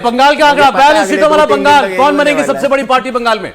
बंगाल का आंकड़ा 42 सीटों वाला बंगाल, कौन बनेगी सबसे बड़ी पार्टी बंगाल में?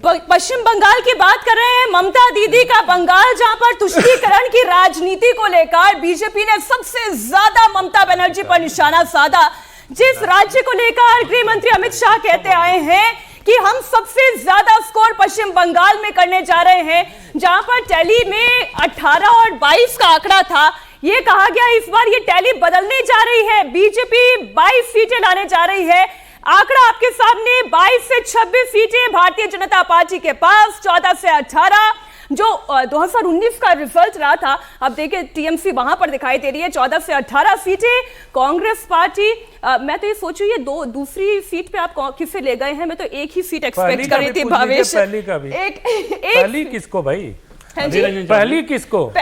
पश्चिम बंगाल की बात कर रहे हैं, ममता दीदी का बंगाल, जहां पर तुष्टीकरण की राजनीति को लेकर बीजेपी ने सबसे ज्यादा ममता बनर्जी पर निशाना साधा। जिस राज्य को लेकर गृह मंत्री अमित शाह कहते आए हैं कि हम सबसे ज्यादा स्कोर पश्चिम बंगाल में करने जा रहे हैं, जहां पर टैली में 18 और 22 का आंकड़ा था, ये कहा गया इस बार ये टैली बदलने जा रही है, बीजेपी 22 सीटें लाने जा रही है। आंकड़ा आपके सामने, 22 से 26 सीटें भारतीय जनता पार्टी के पास, 14 से 18 जो 2019 का रिजल्ट रहा था, अब देखिए टीएमसी वहां पर दिखाई दे रही है, 14 से 18 सीटें कांग्रेस पार्टी। मैं तो ये सोचू ये दूसरी सीट पे आप किसे ले गए हैं, मैं तो एक ही सीट एक्सपेक्ट कर रही थी भावेश। पहली का भी पहली किसको भाई, पहली किसको?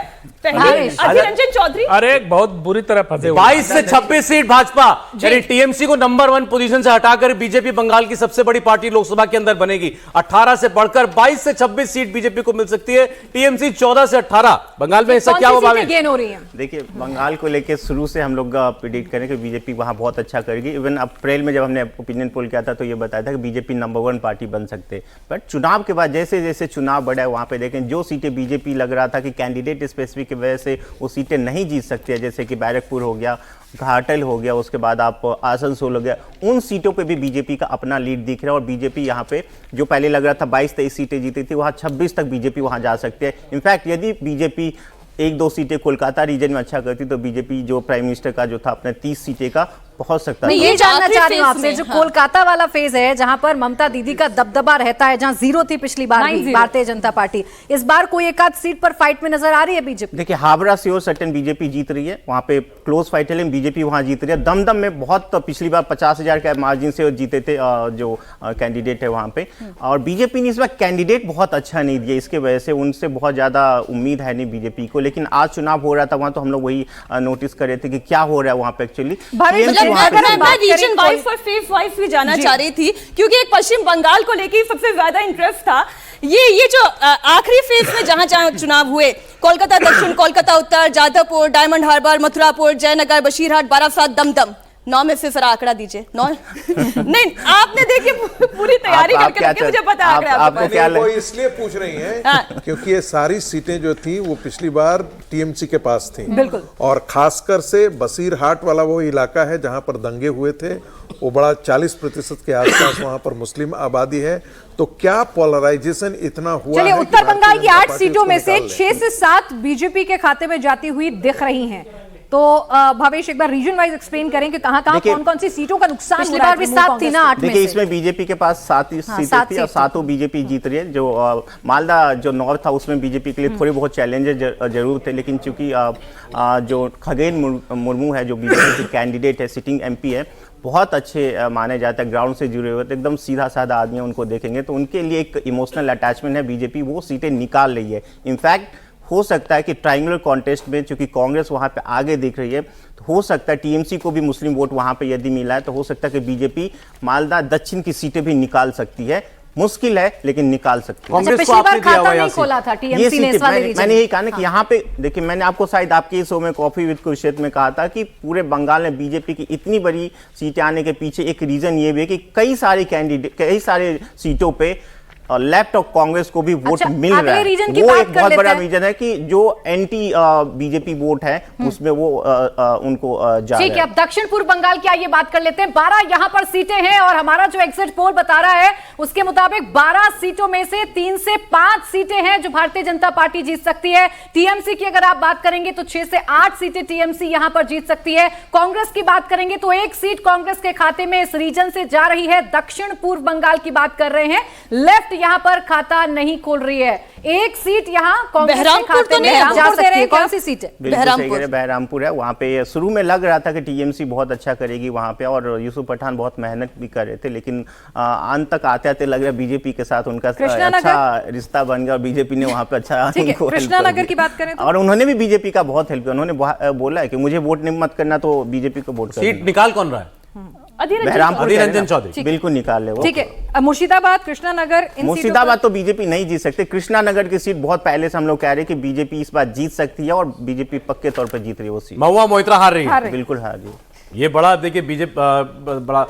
अधीर रंजन चौधरी। अरे बहुत बुरी तरह फंसे। 22 से 26 सीट भाजपा, यानी टीएमसी को नंबर 1 पोजीशन से हटाकर बीजेपी बंगाल की सबसे बड़ी पार्टी लोकसभा के अंदर बनेगी। 18 से बढ़कर 22 से 26 सीट बीजेपी को मिल सकती है, टीएमसी 14 से 18। बंगाल में ऐसा क्या हुआ? देखिए, बंगाल को लेकर शुरू से हम लोग प्रेडिक्ट करें कि बीजेपी वहां बहुत अच्छा करेगी। इवन अप्रैल में जब हमने ओपिनियन पोल किया था तो ये बताया था कि बीजेपी नंबर 1 पार्टी बन सकते, बट चुनाव के बाद जैसे जैसे चुनाव बढ़ा है वहां पे देखें जो सीटें बीजेपी लग रहा था कि कैंडिडेट स्पेसिफिक की वजह से वो सीटें नहीं जीत सकती है, जैसे कि बैरकपुर हो गया, घाटल हो गया, उसके बाद आप आसनसोल हो गया, उन सीटों पे भी बीजेपी का अपना लीड दिख रहा है। और बीजेपी यहाँ पे जो पहले लग रहा था 22-23 सीटें जीती थी, वहाँ 26 तक बीजेपी वहाँ जा सकती है। इनफैक्ट यदि बीजेपी 1-2 सीटें कोलकाता रीजन में अच्छा करती तो बीजेपी जो प्राइम मिनिस्टर का जो था अपने 30 सीटें का पहुंच सकता है। मैं ये जानना चाह रही हूँ आपसे, जो कोलकाता वाला फेज है जहां पर ममता दीदी का दबदबा रहता है, जहां 0 थी पिछली बार भी भारतीय जनता पार्टी, इस बार कोई एक आध सीट पर फाइट में नजर आ रही है बीजेपी? देखिए, हावड़ा से और सटन बीजेपी जीत रही है, वहां पे क्लोज फाइट है लेकिन बीजेपी वहां जीत रही है। दमदम में बहुत पिछली बार 50,000 के मार्जिन से जीते थे जो कैंडिडेट है वहां पे, और बीजेपी ने इस बार कैंडिडेट बहुत अच्छा नहीं दिया, इसके वजह से उनसे बहुत ज्यादा उम्मीद है नहीं बीजेपी को। लेकिन आज चुनाव हो रहा था वहां तो हम लोग वही नोटिस कर रहे थे कि क्या हो रहा है वहां पे एक्चुअली। रीजन वाइज और फेज वाइज भी जाना चाह रही थी, क्योंकि एक पश्चिम बंगाल को लेकर सबसे ज्यादा इंटरेस्ट था। ये जो आखिरी फेज में जहां जहां चुनाव हुए, कोलकाता दक्षिण, कोलकाता उत्तर, जादवपुर, डायमंड हार्बर, मथुरापुर, जयनगर, बशीरहाट, बारासात, दमदम, 9 में से जरा आंकड़ा दीजिए। 9 नहीं, आपने देखिए पूरी तैयारी करके रखी, मुझे पता आंकड़ा आपको क्या वो इसलिए पूछ रही हैं क्योंकि ये सारी सीटें जो थी वो पिछली बार टीएमसी के पास थी, बिल्कुल, और खासकर से बसीरहाट वाला वो इलाका है जहां पर दंगे हुए थे, वो बड़ा 40% के आसपास वहां पर मुस्लिम आबादी है। तो क्या पोलराइजेशन इतना हुआ? चलिए, उत्तर बंगाल की 8 सीटों में से 6 से 7 बीजेपी के खाते में जाती हुई दिख रही हैं। तो भावेश एक बार रीजन वाइज एक्सप्लेन करें कि कहां-कहां कौन-कौन सी सीटों का नुकसान हो रहा है? पिछली बार भी 7 थी ना, 8 में से। देखिए, इसमें बीजेपी के पास 7 ही सीटें थी और 7 बीजेपी जीत रही है। जो मालदा जो नॉर्थ था उसमें बीजेपी के लिए थोड़ी बहुत चैलेंजेस जरूर थे, लेकिन चूंकि जो खगेन मुर्मू है जो बीजेपी के कैंडिडेट है, सिटिंग एमपी है, बहुत अच्छे माने जाते हैं, ग्राउंड से जुड़े हुए, तो एकदम सीधा साधा आदमी है, उनको देखेंगे तो उनके लिए एक इमोशनल अटैचमेंट है, बीजेपी वो सीटें निकाल रही है। इनफैक्ट हो सकता है कि ट्रायंगुलर कॉन्टेस्ट में चूंकि कांग्रेस वहां पे आगे दिख रही है, तो हो सकता है टीएमसी को भी मुस्लिम वोट वहां पे यदि मिला है तो हो सकता है कि बीजेपी मालदा दक्षिण की सीटें भी निकाल सकती है। मुश्किल है लेकिन निकाल सकती है। कांग्रेस को आपने दिया हुआ नहीं खोला था टीएमसी ने इस वाले रीजन। मैंने यही कहा ना कि यहाँ पे देखिए, मैंने आपको शायद आपके शो में कॉफी विद खुर्शीद में कहा था कि पूरे बंगाल में बीजेपी की इतनी बड़ी सीटें आने के पीछे एक रीजन ये भी है कि कई सारे सीटों पे और लेफ्ट ऑफ कांग्रेस को भी वोट मिल रहा है। वो एक बहुत बड़ा रीजन है कि जो एंटी बीजेपी वोट है उसमें वो उनको जा रहा है। ठीक है, अब दक्षिण पूर्व बंगाल की आइए बात कर लेते हैं। 12 यहां पर सीटें हैं और हमारा जो एग्जिट पोल बता रहा है उसके मुताबिक 12 सीटों में से 3 से 5 सीटें हैं जो भारतीय जनता पार्टी जीत सकती है। टीएमसी की अगर आप बात करेंगे तो 6 से 8 सीटें टीएमसी यहां पर जीत सकती है। कांग्रेस की बात करेंगे तो 1 सीट कांग्रेस के खाते में इस रीजन से जा रही है। दक्षिण पूर्व बंगाल की बात कर रहे हैं, लेफ्ट यहां पर खाता नहीं खोल रही है। 1 सीट यहां कांग्रेस के खाते में जा सकती है। कौन सी सीट है? बहरामपुर है। वहां पे शुरू में लग रहा था कि टीएमसी बहुत अच्छा करेगी वहां पे, और यूसुफ पठान बहुत मेहनत भी कर रहे थे, लेकिन अंत तक आते आते लग रहा है बीजेपी के साथ उनका अच्छा रिश्ता बन गया और बीजेपी ने वहां पे अच्छा कृष्णानगर की बात करें और उन्होंने भी बीजेपी का बहुत हेल्प किया। उन्होंने बोला है कि मुझे वोट नहीं मत करना तो बीजेपी को वोट करना। सीट निकाल कौन रहा है? अधीर रंजन चौधरी बिल्कुल निकाल ले वो। ठीक है, मुर्शिदाबाद, कृष्णानगर, मुर्शिदाबाद तो बीजेपी नहीं जीत सकते। कृष्णानगर की सीट बहुत पहले से हम लोग कह रहे हैं कि बीजेपी इस बार जीत सकती है और बीजेपी पक्के तौर पर जीत रही है वो सीट। महुआ मोइत्रा हार रही है, बिल्कुल हार रही है। ये बड़ा देखिए बीजेपी बड़ा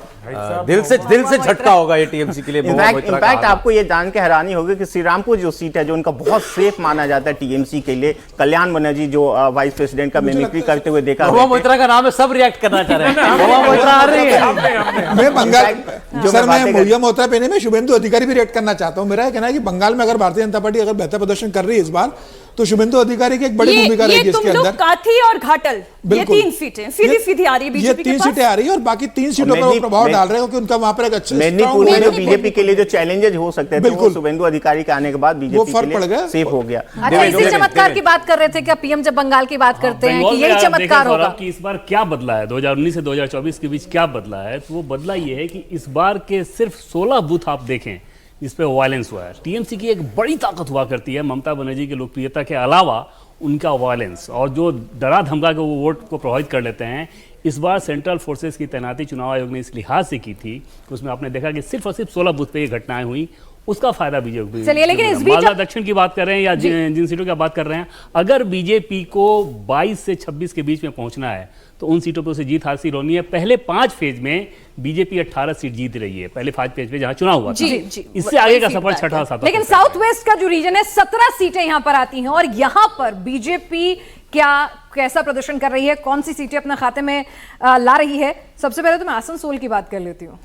दिल से झटका होगा ये टीएमसी के लिए। इनफैक्ट आपको ये जान के हैरानी होगी कि श्रीरामपुर जो सीट है जो उनका बहुत सेफ माना जाता है टीएमसी के लिए, कल्याण बनर्जी जो वाइस प्रेसिडेंट का मिमिक्री करते हुए देखा, महुआ मोइत्रा का नाम है, सब रिएक्ट करना चाह रहे हैं। महुआ मोइत्रा आ रही है। मैं बंगाल जो सर, मैं मैं महुआ मोइत्रा पे नहीं, मैं शुभेंदु अधिकारी भी रिएक्ट करना चाहता हूँ। मेरा कहना है कि बंगाल में अगर भारतीय जनता पार्टी अगर बेहतर प्रदर्शन कर रही है इस बार, तो शुभेंदु अधिकारी की एक बड़ी भूमिका रहेगी इसके अंदर। काथी और घाटल, ये 3 सीटें सीधी आ रही है बीजेपी के पास। 3 सीटें आ रही है और बाकी 3 सीटों पर वो प्रभाव डाल रहे हो कि उनका वहां पर एक अच्छे मेदिनीपुर में जो बीजेपी के लिए जो चैलेंजेस हो सकते थे वो शुभेंदु अधिकारी के आने के बाद बीजेपी के लिए सेफ हो गया। अच्छा, इसी चमत्कार की बात कर रहे थे क्या पीएम जब बंगाल की बात करते हैं कि यही चमत्कार होगा कि इस बार क्या बदला है 2019 से 2024 के बीच क्या बदला है? तो वो बदला ये है कि इस बार के सिर्फ 16 बूथ आप देखें इस पे वायलेंस हुआ है। टीएमसी की एक बड़ी ताकत हुआ करती है ममता बनर्जी की लोकप्रियता के अलावा उनका वायलेंस, और जो डरा धमका के वो वोट को प्रभावित कर लेते हैं। इस बार सेंट्रल फोर्सेस की तैनाती चुनाव आयोग ने इस लिहाज से की थी कि उसमें आपने देखा कि सिर्फ और सिर्फ 16 बूथ पे ये घटनाएं हुई, उसका फायदा बीजेपी। चलिए, लेकिन इस बीच मालदा दक्षिण की बात कर रहे हैं या जिन सीटों की बात कर रहे हैं, अगर बीजेपी को 22 से 26 के बीच में पहुंचना है तो उन सीटों पर उसे जीत हासिल होनी है। पहले 5 फेज में बीजेपी 18 सीट जीत रही है, पहले 5 फेज में जहां चुनाव हुआ था। इससे आगे का सफर छठा सातवां। लेकिन साउथ वेस्ट का जो रीजन है 17 सीटें यहां पर आती हैं और यहां पर बीजेपी कैसा प्रदर्शन कर रही है, कौन सी सीटें अपने खाते में ला रही है? सबसे पहले तो मैं आसनसोल की बात कर लेती हूँ।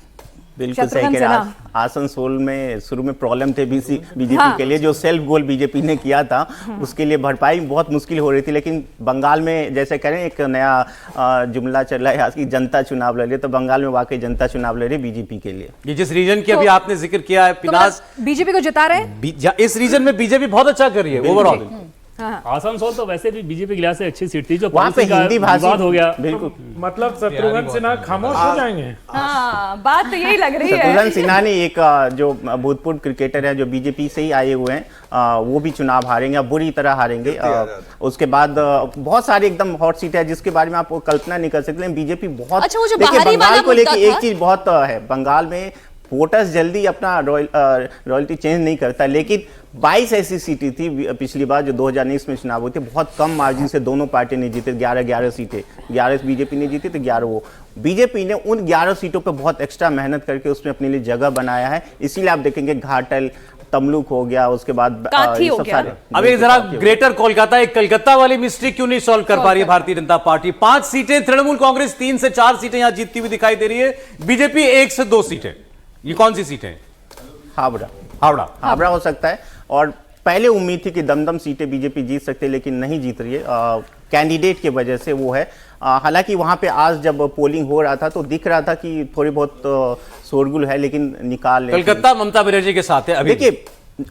बिल्कुल सही कह रहे हैं। आसनसोल में शुरू में प्रॉब्लम थे बीजेपी के लिए, जो सेल्फ गोल बीजेपी ने किया था उसके लिए भरपाई बहुत मुश्किल हो रही थी। लेकिन बंगाल में जैसे करें एक नया जुमला चल रहा है कि जनता चुनाव लड़ रही है, तो बंगाल में वाकई जनता चुनाव लड़ रही है बीजेपी के लिए। ये जिस रीजन की अभी आपने जिक्र किया है पिनास, बीजेपी को जिता रहे हैं। इस रीजन में बीजेपी बहुत अच्छा कर रही है ओवरऑल। आसनसोल तो वैसे भी बीजेपी के लिहाज से अच्छी सीट थी, जो वहाँ पे हिंदी भाषी हो गया। बिल्कुल, मतलब शत्रुघ्न सिन्हा खामोश हो जाएंगे। हाँ, बात तो यही लग रही है। शत्रुघ्न सिन्हा ने एक जो भूतपूर्व क्रिकेटर है जो बीजेपी से ही आए हुए हैं, वो भी चुनाव हारेंगे, बुरी तरह हारेंगे। उसके बाद बहुत सारी एकदम हॉट सीट है जिसके बारे में आप कल्पना नहीं कर सकते। लेकिन बीजेपी बहुत, देखिए बंगाल को लेकर एक चीज बहुत है, बंगाल में वोटर्स जल्दी अपना रॉयल्टी चेंज नहीं करता। लेकिन 22 ऐसी सीटें थी पिछली बार जो 2019 में चुनाव हुए थे, बहुत कम मार्जिन से दोनों पार्टी ने जीते। 11 सीटें, 11 बीजेपी ने जीती तो 11 वो। बीजेपी ने उन 11 सीटों पर बहुत एक्स्ट्रा मेहनत करके उसमें अपने लिए जगह बनाया है। इसीलिए आप देखेंगे घाटल, तमलुक हो गया, उसके बाद काथी हो गया। अभी जरा ग्रेटर कोलकाता, एक कलकत्ता वाली मिस्ट्री क्यों नहीं सॉल्व कर पा रही है भारतीय जनता पार्टी? 5 सीटें तृणमूल कांग्रेस 3 से 4 सीटें यहां जीतती हुई दिखाई दे रही है, बीजेपी 1 से 2 सीटें। ये कौन सी सीटें? हावड़ा हो सकता है। और पहले उम्मीद थी कि दमदम सीटें बीजेपी जीत सकते, लेकिन नहीं जीत रही है कैंडिडेट की वजह से। वो है हालांकि वहां पे आज जब पोलिंग हो रहा था तो दिख रहा था कि थोड़ी बहुत शोरगुल है, लेकिन निकाल कलकत्ता ममता बनर्जी के साथ है। अभी देखिए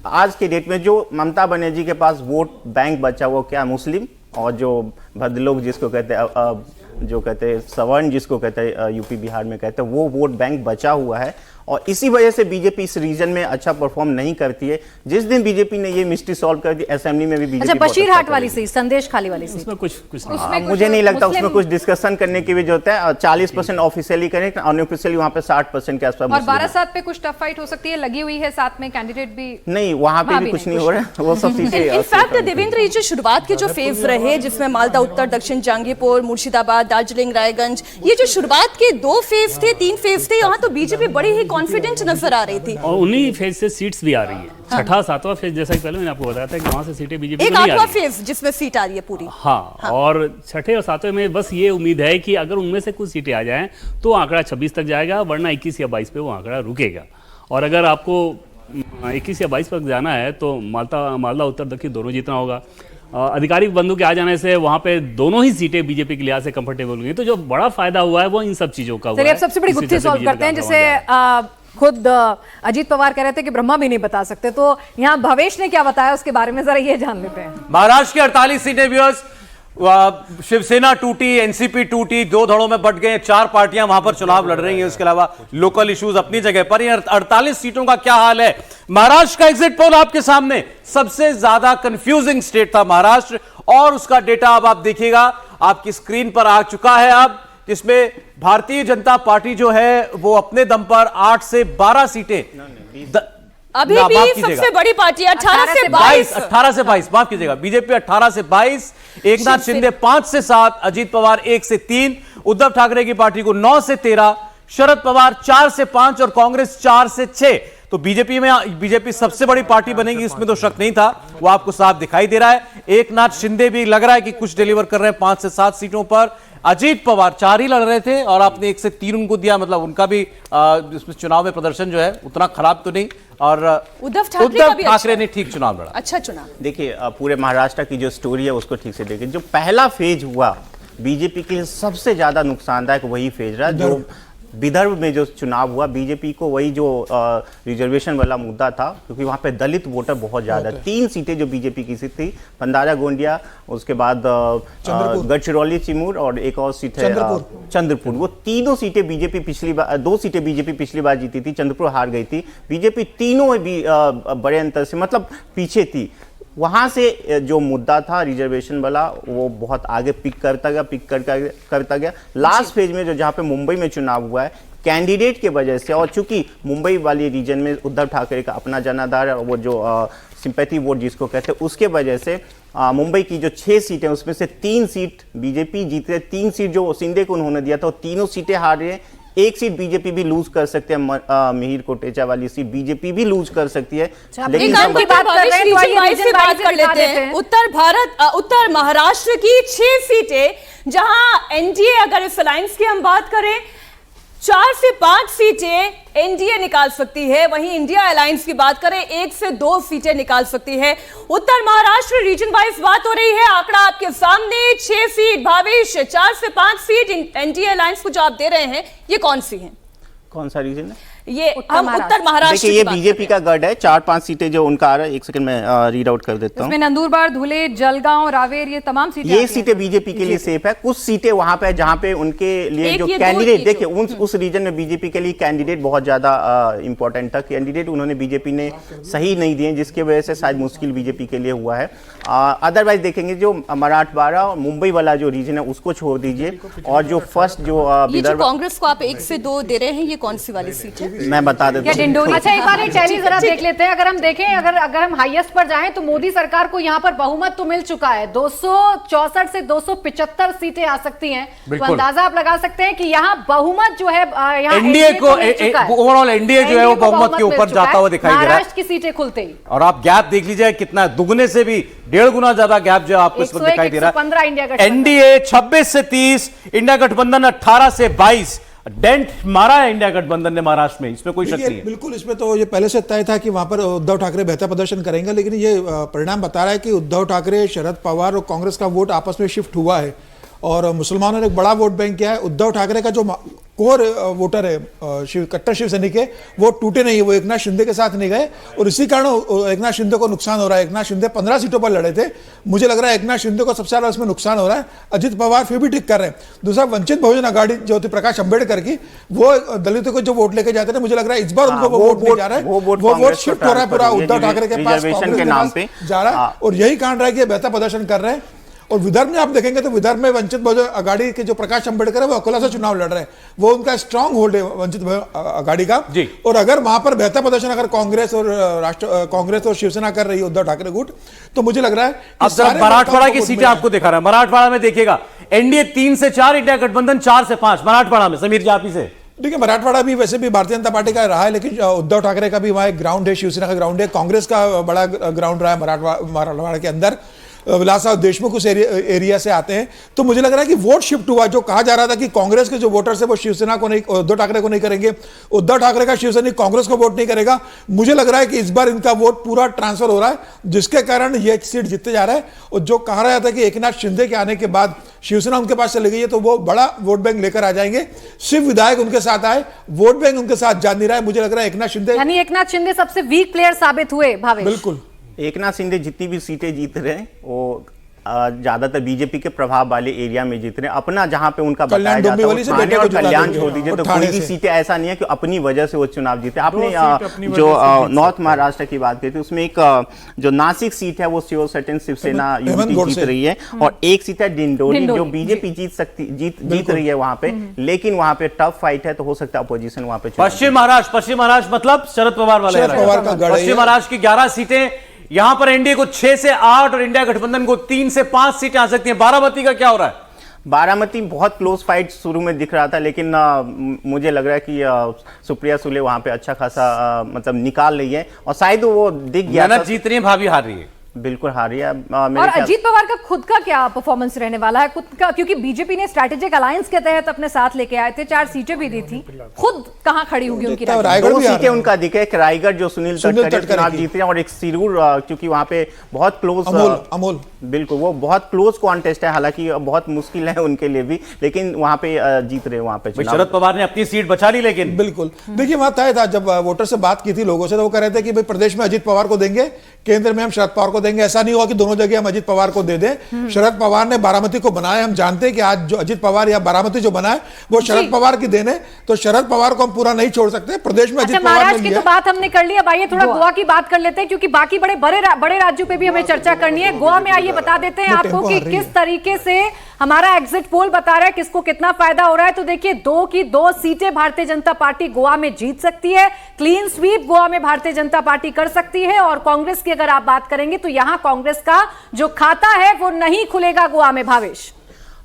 आज के डेट में जो ममता बनर्जी के पास वोट बैंक बचा वो क्या मुस्लिम और जो भद्रलोक जिसको कहते हैं, जो कहते हैं सवर्ण जिसको कहते हैं यूपी बिहार में कहते हैं, वो वोट बैंक बचा हुआ है। और इसी वजह से बीजेपी इस रीजन में अच्छा परफॉर्म नहीं करती है। जिस दिन बीजेपी ने ये मिस्ट्री सॉल्व कर दी, असेंबली में भी बीजेपी। अच्छा, बशीरहाट वाली सीट, संदेश खाली वाली सीट, उसमें कुछ नहीं। मुझे नहीं लगता उसमें कुछ डिस्कशन करने की भी जरूरत है। 40% ऑफिशियली करें, अनऑफिशियली वहाँ पे 60% के आसपास। और 12/7 पे कुछ टफ फाइट हो सकती है, लगी हुई है साथ में कैंडिडेट भी नहीं, वहाँ पे भी कुछ नहीं हो रहा है, वो सब चीजें। इनफैक्ट देवेंद्र, ये जो शुरुआत के जो फेज रहे जिसमें मालदा उत्तर, दक्षिण जहांगीरपुर, मुर्शिदाबाद, दार्जिलिंग, रायगंज, ये जो शुरुआत के 2 फेज थे, 3 फेज थे, यहाँ तो बीजेपी बड़ी ही कॉन्फिडेंट नजर आ रही थी। और उन्हीं फेज से सीट्स भी आ रही है। छठा सातवां फेज, जैसा कि पहले मैंने आपको बताया था कि वहां से सीटें बीजेपी को नहीं आ रही। एक 8वां फेज जिसमें सीट आ रही है पूरी। हाँ, और छठे और सातवें में बस ये उम्मीद है कि अगर उनमें से कुछ सीटें आ जाएं तो आंकड़ा 26 तक जाएगा, वरना 21 या 22 पे वो आंकड़ा रुकेगा। और अगर आपको 21 या 22 तक जाना है तो मालदा उत्तर दक्षिण दोनों जीतना होगा। आधिकारिक बंधु के आ जाने से वहां पे दोनों ही सीटें बीजेपी के लिहाज से कंफर्टेबल हुई। तो जो बड़ा फायदा हुआ है वो इन सब चीजों का हुआ है। अब सबसे बड़ी गुत्थी सॉल्व करते हैं, जैसे खुद अजीत पवार कह रहे थे कि ब्रह्मा भी नहीं बता सकते, तो यहाँ भवेश ने क्या बताया उसके बारे में जरा ये जान लेते हैं। महाराष्ट्र की 48 सीटें व्यूअर्स, शिवसेना टूटी, एनसीपी टूटी, 2 धड़ों में बट गए। 4 पार्टियां वहां पर चुनाव लड़ रही हैं। उसके अलावा लोकल इश्यूज अपनी जगह पर। ये 48 सीटों का क्या हाल है? महाराष्ट्र का एग्जिट पोल आपके सामने, सबसे ज्यादा कंफ्यूजिंग स्टेट था महाराष्ट्र, और उसका डेटा अब आप देखिएगा, आपकी स्क्रीन पर आ चुका है अब, जिसमें भारतीय जनता पार्टी जो है वो अपने दम पर 8 से 12 सीटें अभी भी सबसे बड़ी पार्टी 18 से 22। 18 से 22, माफ कीजिएगा, बीजेपी 18 से 22, एकनाथ शिंदे 5 से 7, अजीत पवार 1 से 3, उद्धव ठाकरे की पार्टी को 9 से 13, शरद पवार 4 से 5 और कांग्रेस 4 से 6। तो बीजेपी सबसे बड़ी पार्टी बनेगी, इसमें तो शक नहीं था, वो आपको साफ दिखाई दे रहा है। एकनाथ शिंदे भी लग रहा है कि कुछ डिलीवर कर रहे हैं 5 से 7 सीटों पर। अजीत पवार 4 ही लड़ रहे थे और आपने 1 से 3 उनको दिया, मतलब उनका भी इसमें चुनाव में प्रदर्शन जो है उतना खराब तो नहीं, और उद्धव ठाकरे ने ठीक चुनाव लड़ा। अच्छा चुनाव। देखिए पूरे महाराष्ट्र की जो स्टोरी है उसको ठीक से देखिए। जो पहला फेज हुआ बीजेपी के लिए सबसे ज्यादा नुकसानदायक वही फेज रहा जो विदर्भ में जो चुनाव हुआ। बीजेपी को वही जो रिजर्वेशन वाला मुद्दा था, क्योंकि वहां पे दलित वोटर बहुत ज्यादा, 3 सीटें जो बीजेपी की सी थी, पंडारा गोंडिया, उसके बाद गढ़चिरौली चिमूर और एक और सीट है चंद्रपुर। वो तीनों सीटें बीजेपी पिछली बार, 2 सीटें बीजेपी पिछली बार जीती थी, चंद्रपुर हार गई थी। बीजेपी तीनों भी बड़े अंतर से मतलब पीछे थी। वहां से जो मुद्दा था रिजर्वेशन वाला वो बहुत आगे पिक करता गया। लास्ट फेज में जो जहां पे मुंबई में चुनाव हुआ है कैंडिडेट के वजह से, और चूंकि मुंबई वाली रीजन में उद्धव ठाकरे का अपना जनाधार है, वो जो सिंपैथी वोट जिसको कहते हैं, उसके वजह से मुंबई की जो 6 सीटें उसमें से 3 सीट बीजेपी जीत रहे। 3 सीट जो शिंदे को उन्होंने दिया था वो तीनों सीटें हार रहे हैं। 1 सीट बीजेपी भी लूज कर सकते हैं, मिहिर कोटेचा वाली सीट बीजेपी भी लूज कर सकती है। लेकिन हम की बात कर लेते हैं। उत्तर महाराष्ट्र की 6 सीटें जहां एनडीए, अगर इस अलायंस की हम बात करें, 4 से 5 सीटें एनडीए निकाल सकती है, वहीं इंडिया अलायंस की बात करें 1 से 2 सीटें निकाल सकती है। उत्तर महाराष्ट्र रीजन वाइज बात हो रही है, आंकड़ा आपके सामने 6 सीट भावेश, 4 से 5 सीट एनडीए अलायंस को जो आप दे रहे हैं, ये कौन सी हैं? कौन सा रीजन है? ये हम उत्तर महाराष्ट्र। देखिए ये बीजेपी का गढ़ है, 4-5 सीटें जो उनका आ रहा है। 1 सेकंड में रीड आउट कर देता हूं। इसमें नंदुरबार, धुले, जलगांव, रावेर, ये तमाम सीटें, ये सीटें बीजेपी के लिए सेफ है। कुछ सीटें वहां पे जहां पे उनके लिए जो कैंडिडेट, देखिए उस रीजन में बीजेपी के लिए कैंडिडेट बहुत ज्यादा इंपॉर्टेंट था। कैंडिडेट उन्होंने बीजेपी ने सही नहीं दिए, जिसकी वजह से शायद मुश्किल बीजेपी के लिए हुआ है। अदरवाइज देखेंगे जो मराठवाड़ा और मुंबई वाला जो रीजन है उसको छोड़ दीजिए, और जो फर्स्ट जो विदर्भ, कांग्रेस को आप 1 से 2 दे रहे हैं, ये कौन सी वाली सीट है? मैं बता देता हूं। अच्छा एक बार टैली जरा देख लेते हैं। अगर हम देखें, अगर हम हाईएस्ट पर जाएं तो मोदी सरकार को यहां पर बहुमत तो मिल चुका है, 264 से 275 सीटें आ सकती हैं। तो अंदाजा आप लगा सकते हैं कि यहां बहुमत जो है एनडीए को ओवरऑल एनडीए जो है वो बहुमत के ऊपर जाता हुआ दिखाई दे रहा है महाराष्ट्र की सीटें खुलते ही। और आप गैप देख लीजिए कितना, दुगने से भी 1.5 गुना ज्यादा गैप जो आपको इस वक्त दिखाई दे रहा है। 115 इंडिया गठबंधन, एनडीए 26 से 30, इंडिया गठबंधन 18 से 22। डेंट मारा है इंडिया गठबंधन ने महाराष्ट्र में, इसमें कोई शक नहीं है। बिल्कुल, इसमें तो ये पहले से तय था कि वहां पर उद्धव ठाकरे बेहतर प्रदर्शन करेंगे, लेकिन ये परिणाम बता रहा है कि उद्धव ठाकरे, शरद पवार और कांग्रेस का वोट आपस में शिफ्ट हुआ है और मुसलमानों ने एक बड़ा वोट बैंक किया है। उद्धव ठाकरे का जो कोर वोटर है, कट्टर शिव सैनिक है, वो टूटे नहीं है, वो एकनाथ शिंदे के साथ नहीं गए, और इसी कारण एकनाथ शिंदे को नुकसान हो रहा है। एकनाथ शिंदे 15 सीटों पर लड़े थे, मुझे लग रहा है एकनाथ शिंदे को सबसे ज्यादा इसमें नुकसान हो रहा है। अजित पवार फिर भी ठीक कर रहे हैं। दूसरा, वंचित बहुजन आघाड़ी जो थी प्रकाश अंबेडकर की, वो दलितों को जो वोट लेके जाते थे, मुझे लग रहा है इस बार उनको वो वोट नहीं जा रहा है, वो वोट शिफ्ट हो रहा है पूरा उद्धव ठाकरे के पास, कांग्रेस के नाम पे जा रहा है, और यही कारण रहा है कि बेहतर प्रदर्शन कर रहे हैं। और विदर्भ में आप देखेंगे तो विदर्भ में वंचित बहुजन आघाड़ी के जो प्रकाश अंबेडकर है वो अकोला से चुनाव लड़ रहे हैं, वो उनका स्ट्रांग होल्ड है वंचित आघाड़ी का जी। और अगर वहां पर बेहतर प्रदर्शन अगर कांग्रेस और शिवसेना कर रही है उद्धव ठाकरे गुट, तो मुझे लग रहा है अब मराठवाड़ा की सीटें आपको दिखा रहा है। मराठवाड़ा में देखिएगा एनडीए 3 से 4, इंडिया गठबंधन 4 से 5 मराठवाड़ा में। समीर जापी से देखिए, मराठवाड़ा भी वैसे भी भारतीय जनता पार्टी का रहा है, लेकिन उद्धव ठाकरे का भी वहां एक ग्राउंड है, शिवसेना का ग्राउंड है, कांग्रेस का बड़ा ग्राउंड रहा है मराठवाड़ा के अंदर। विलासराव देशमुख उस एरिया से आते हैं, तो मुझे लग रहा है कि वोट शिफ्ट हुआ। जो कहा जा रहा था कि कांग्रेस के जो वोटर्स है वो शिवसेना को नहीं, उद्धव ठाकरे को नहीं करेंगे, उद्धव ठाकरे का शिवसैनिक कांग्रेस को वोट नहीं करेगा, मुझे लग रहा है कि इस बार इनका वोट पूरा ट्रांसफर हो रहा है, जिसके कारण ये सीट जीतते जा रहा है। और जो कहा रहा था कि एकनाथ शिंदे के आने के बाद शिवसेना उनके पास चली गई है, तो वो बड़ा वोट बैंक लेकर आ जाएंगे। सिर्फ विधायक उनके साथ आए, वोट बैंक उनके साथ जा नहीं रहा है। मुझे लग रहा है एकनाथ शिंदे सबसे वीक प्लेयर साबित हुए। भावेश, बिल्कुल एकनाथ शिंदे जितनी भी सीटें जीत रहे हैं वो ज्यादातर बीजेपी के प्रभाव वाले एरिया में जीत रहे हैं। अपना जहां पे उनका बताया जाता है ठाणे और कल्याण छोड़ दीजिए, तो कोई भी सीटें ऐसा नहीं है कि अपनी वजह से वो चुनाव जीते। आपने जो नॉर्थ महाराष्ट्र की बात की थी, उसमें एक जो नासिक सीट है वो शिवसेना शिवसेना जीत रही है, और एक सीट है डिंडोरी जो बीजेपी जीत रही है वहां पे, लेकिन वहां पे टफ फाइट है, तो हो सकता है अपोजिशन वहां पे। पश्चिम महाराष्ट्र मतलब शरद पवार वाले, पश्चिम महाराष्ट्र की 11 सीटें, यहां पर एनडीए को 6 से 8 और इंडिया गठबंधन को 3 से 5 सीटें आ सकती हैं। बारामती का क्या हो रहा है? बारामती बहुत क्लोज फाइट शुरू में दिख रहा था, लेकिन मुझे लग रहा है कि सुप्रिया सुले वहां पे अच्छा खासा मतलब निकाल रही है, और शायद वो दिख गया था। जीत रही है, भाभी हार रही है। बिल्कुल हार रही है। और अजीत पवार का खुद का क्या परफॉर्मेंस रहने वाला है खुद का, क्योंकि बीजेपी ने स्ट्रैटेजिक अलायंस के तहत अपने साथ लेके आए थे, 4 सीटें भी दी थी, खुद कहां खड़ी होगी उनकी रायगढ़ दो भी सीटें उनका दिखे, एक रायगढ़ जो सुनील तटकरे चुनाव जीते हैं, और एक सिरूर क्योंकि वहां पे बहुत क्लोज अमोल बिल्कुल वो बहुत क्लोज कॉन्टेस्ट है, हालांकि बहुत मुश्किल है उनके लिए भी, लेकिन वहां पे जीत रहे वहां पे शरद पवार ने अपनी सीट बचा ली। लेकिन बिल्कुल देखिए वहां तय था, जब वोटर से बात की थी लोगों से, तो वो कह रहे थे कि भाई प्रदेश में अजीत पवार को देंगे, केंद्र में हम शरद पवार को देंगे। ऐसा नहीं हुआ कि दोनों जगह हम अजीत पवार को दे दें। शरद पवार ने बारामती को बनाया, हम जानते हैं कि आज जो अजीत पवार या बारामती जो बनाए वो शरद पवार की देन है, तो शरद पवार को हम पूरा नहीं छोड़ सकते। प्रदेश में अजीत पवार महाराष्ट्र की तो बात हमने कर ली, अब आइए थोड़ा गोवा की बात कर लेते हैं, क्योंकि बाकी बड़े राज्यों पे भी हमें चर्चा करनी है। गोवा में आइए बता देते हैं आपको कि किस तरीके से हमारा एग्जिट पोल बता रहा है किसको कितना फायदा हो रहा है। तो देखिए 2 की 2 सीटें भारतीय जनता पार्टी गोवा में जीत सकती है, क्लीन स्वीप गोवा में भारतीय जनता पार्टी कर सकती है। और कांग्रेस की अगर आप बात करेंगे तो यहां कांग्रेस का जो खाता है वो नहीं खुलेगा गोवा में। भावेश,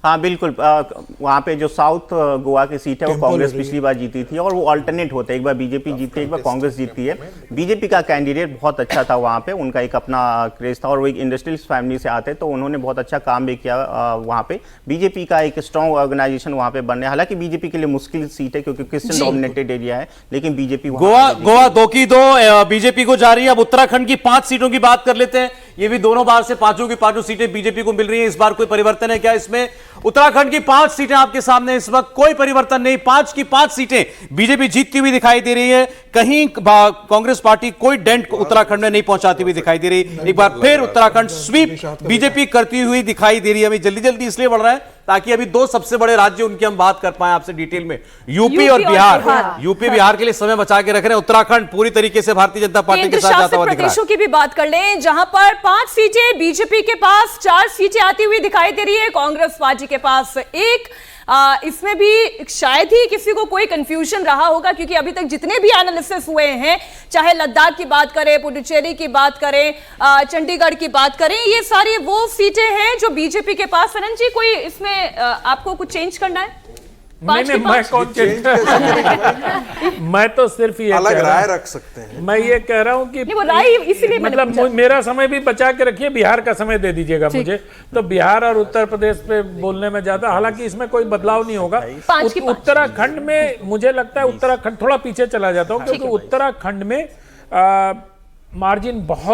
हाँ बिल्कुल, वहाँ पे जो साउथ गोवा की सीट है वो कांग्रेस पिछली बार जीती थी, और वो अल्टरनेट होता है, एक बार बीजेपी जीतती है, एक बार कांग्रेस जीतती है। बीजेपी का कैंडिडेट बहुत अच्छा था वहाँ पे, उनका एक अपना क्रेज था, और वो एक इंडस्ट्रियलिस्ट फैमिली से आते, तो उन्होंने बहुत अच्छा काम भी किया वहाँ पे। बीजेपी का एक स्ट्रॉन्ग ऑर्गेनाइजेशन वहाँ पे बनने, हालांकि बीजेपी के लिए मुश्किल सीट है क्योंकि क्रिश्चियन डोमिनेटेड एरिया है, लेकिन बीजेपी गोवा 2 की 2 बीजेपी को जा रही है। अब उत्तराखंड की 5 सीटों की बात कर लेते हैं। ये भी दोनों बार से 5 की 5 सीटें बीजेपी को मिल रही है। इस बार कोई परिवर्तन है क्या इसमें? उत्तराखंड की 5 सीटें आपके सामने, इस वक्त कोई परिवर्तन नहीं, 5 की 5 सीटें बीजेपी जीतती हुई दिखाई दे रही है। कहीं कांग्रेस पार्टी कोई डेंट उत्तराखंड में नहीं पहुंचाती हुई दिखाई दे रही। एक बार फिर उत्तराखंड स्वीप बीजेपी करती हुई दिखाई दे रही है। अभी जल्दी जल्दी इसलिए बढ़ रहा है ताकि अभी 2 सबसे बड़े राज्य उनकी हम बात कर पाए आपसे डिटेल में, यूपी और बिहार। यूपी बिहार के लिए समय बचा के रख रहे हैं। उत्तराखंड पूरी तरीके से भारतीय जनता पार्टी के साथ जाता हुआ दिख रहा है। प्रदेशों की भी बात कर लें, जहां पर 5 सीटें बीजेपी के पास, 4 सीटें आती हुई दिखाई दे रही है कांग्रेस पार्टी के पास 1। इसमें भी शायद ही किसी को कोई कंफ्यूजन रहा होगा, क्योंकि अभी तक जितने भी एनालिसिस हुए हैं, चाहे लद्दाख की बात करें, पुडुचेरी की बात करें, चंडीगढ़ की बात करें, ये सारी वो सीटें हैं जो बीजेपी के पास। अनंत जी, कोई इसमें आपको कुछ चेंज करना है? नहीं, मैं कौन चेंज मैं तो सिर्फ ये अलग राय रख सकते हैं। मैं ये कह रहा हूँ कि वो राय इसलिए मतलब मेरा समय भी बचा के रखिए, बिहार का समय दे दीजिएगा मुझे। तो बिहार और उत्तर प्रदेश पे बोलने में ज्यादा, हालांकि इसमें कोई बदलाव नहीं होगा। उत्तराखंड में मुझे लगता है उत्तराखंड थोड़ा पीछे चला जाता हूँ, क्योंकि उत्तराखंड में मार्जिन बहुत